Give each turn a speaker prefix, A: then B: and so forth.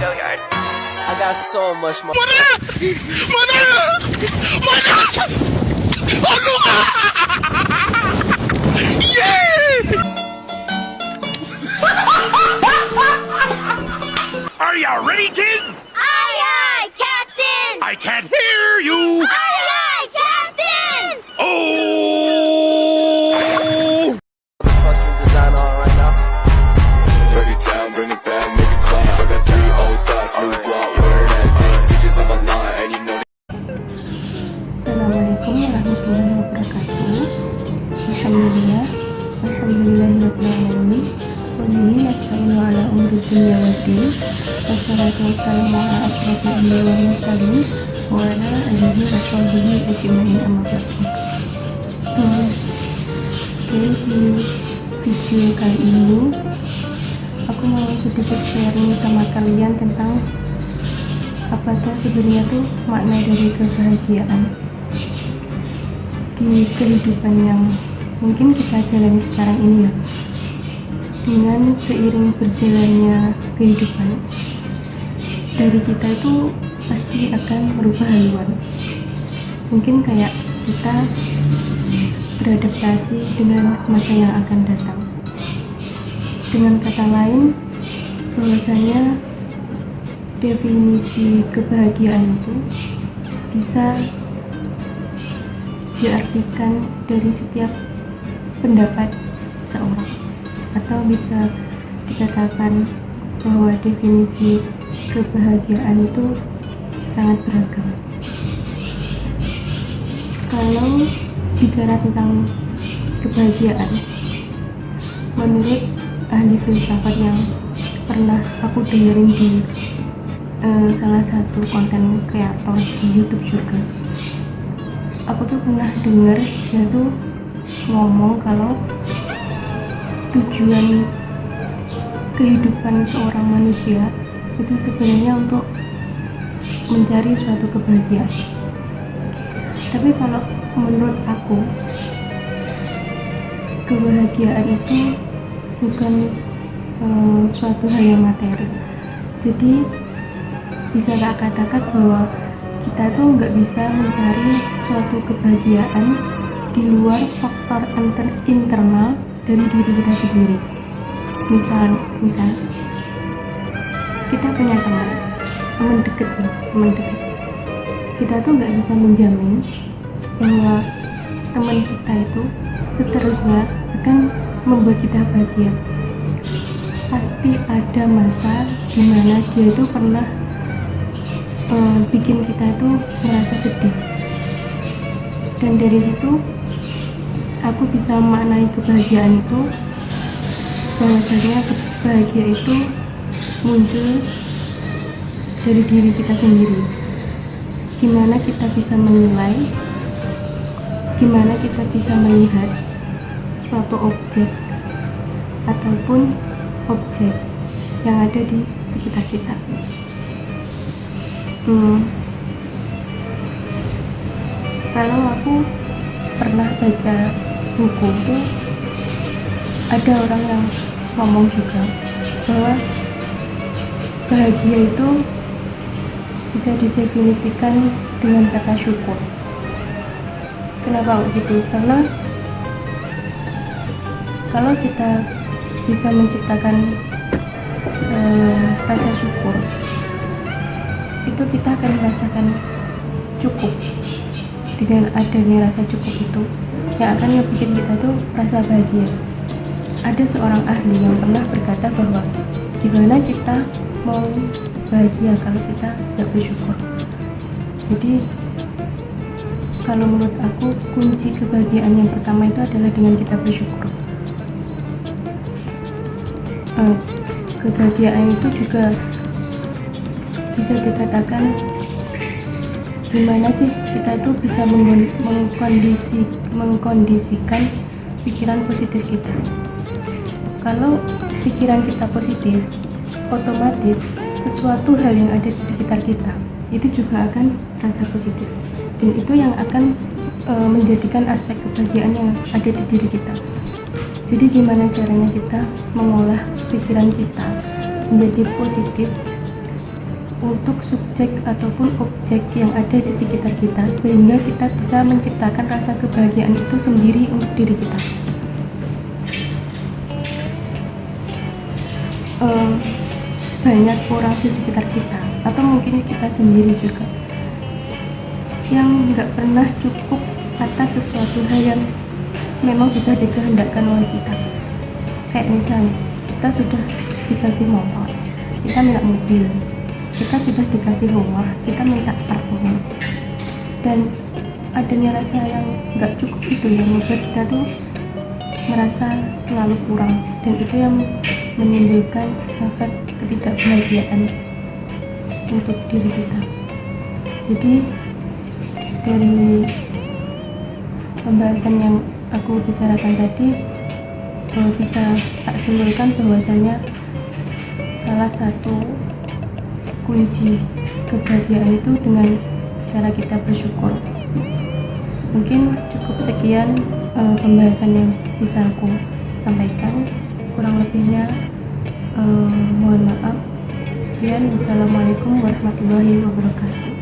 A: I got so much more.
B: Are you ready, kids?
C: Aye, aye, Captain!
B: I can't hear you.
C: Aye, aye, Captain!
B: Oh!
A: Fucking design on right now.
D: Break it down, bring it back, make it clap. I got 3 old thoughts, new block, where that thing. Bitches on my line, and you know
E: Assalamualaikum warahmatullahi wabarakatuh. Alhamdulillah, alhamdulillahirrahmanirrahim. Wabihi nasta'inu ala umri dunya waddin. Wassalatu wassalamu ala ashrafil anbiya'i wal mursalin wa ala alihi wa sahbihi ajma'in, amma ba'du. Oke, di video kali ini aku mau sedikit sharing sama kalian tentang apakah sebenarnya tuh makna dari kebahagiaan di kehidupan yang mungkin kita jalani sekarang ini ya. Dengan seiring berjalannya kehidupan, dari kita itu pasti akan merubah haluan. Mungkin kayak kita beradaptasi dengan masa yang akan datang. Dengan kata lain, bahwasanya definisi kebahagiaan itu bisa diartikan dari setiap pendapat seorang, atau bisa dikatakan bahwa definisi kebahagiaan itu sangat beragam. Kalau bicara tentang kebahagiaan, menurut ahli filsafat yang pernah aku dengerin di salah satu konten kreator di YouTube juga, aku tuh pernah denger dia tuh ngomong kalau tujuan kehidupan seorang manusia itu sebenarnya untuk mencari suatu kebahagiaan. Tapi kalau menurut aku, kebahagiaan itu bukan suatu hal yang materi. Jadi bisa tak katakan bahwa kita tuh nggak bisa mencari suatu kebahagiaan di luar faktor internal dari diri kita sendiri. Misal kita punya teman dekat. Kita tuh nggak bisa menjamin bahwa teman kita itu seterusnya akan membuat kita bahagia. Pasti ada masa dimana dia itu pernah bikin kita itu merasa sedih, dan dari situ aku bisa memaknai kebahagiaan itu, bahwasanya kebahagiaan itu muncul dari diri kita sendiri. Gimana kita bisa menilai, gimana kita bisa melihat suatu objek ataupun objek yang ada di sekitar kita. Kalau aku pernah baca buku itu, ada orang yang ngomong juga bahwa bahagia itu bisa didefinisikan dengan kata syukur. Kenapa begitu? Karena kalau kita bisa menciptakan rasa syukur, itu kita akan merasakan cukup. Dengan adanya rasa cukup itu yang akan bikin kita tuh merasa bahagia. Ada seorang ahli yang pernah berkata bahwa gimana kita mau bahagia kalau kita gak bersyukur. Jadi kalau menurut aku, kunci kebahagiaan yang pertama itu adalah dengan kita bersyukur. Kebahagiaan itu juga bisa dikatakan gimana sih kita itu bisa mengkondisikan pikiran positif kita. Kalau pikiran kita positif, otomatis sesuatu hal yang ada di sekitar kita itu juga akan rasa positif, dan itu yang akan menjadikan aspek kebahagiaan yang ada di diri kita. Jadi gimana caranya kita mengolah pikiran kita menjadi positif untuk subjek ataupun objek yang ada di sekitar kita, sehingga kita bisa menciptakan rasa kebahagiaan itu sendiri untuk diri kita. Banyak orang di sekitar kita, atau mungkin kita sendiri juga, yang nggak pernah cukup atas sesuatu hal yang memang sudah dikehendakkan oleh kita. Kayak misalnya kita sudah dikasih motor, kita minta mobil. Kita sudah dikasih rumah, kita minta apartemen. Dan adanya rasa yang nggak cukup itu yang membuat kita tuh merasa selalu kurang, dan itu yang menimbulkan efek ketidakbahagiaan untuk diri kita. Jadi dari pembahasan yang aku bicarakan tadi, bisa tak simpulkan bahwasanya salah satu kunci kebahagiaan itu dengan cara kita bersyukur. Mungkin cukup sekian pembahasan yang bisa aku sampaikan. Kurang lebihnya mohon maaf. Sekian, wassalamualaikum warahmatullahi wabarakatuh.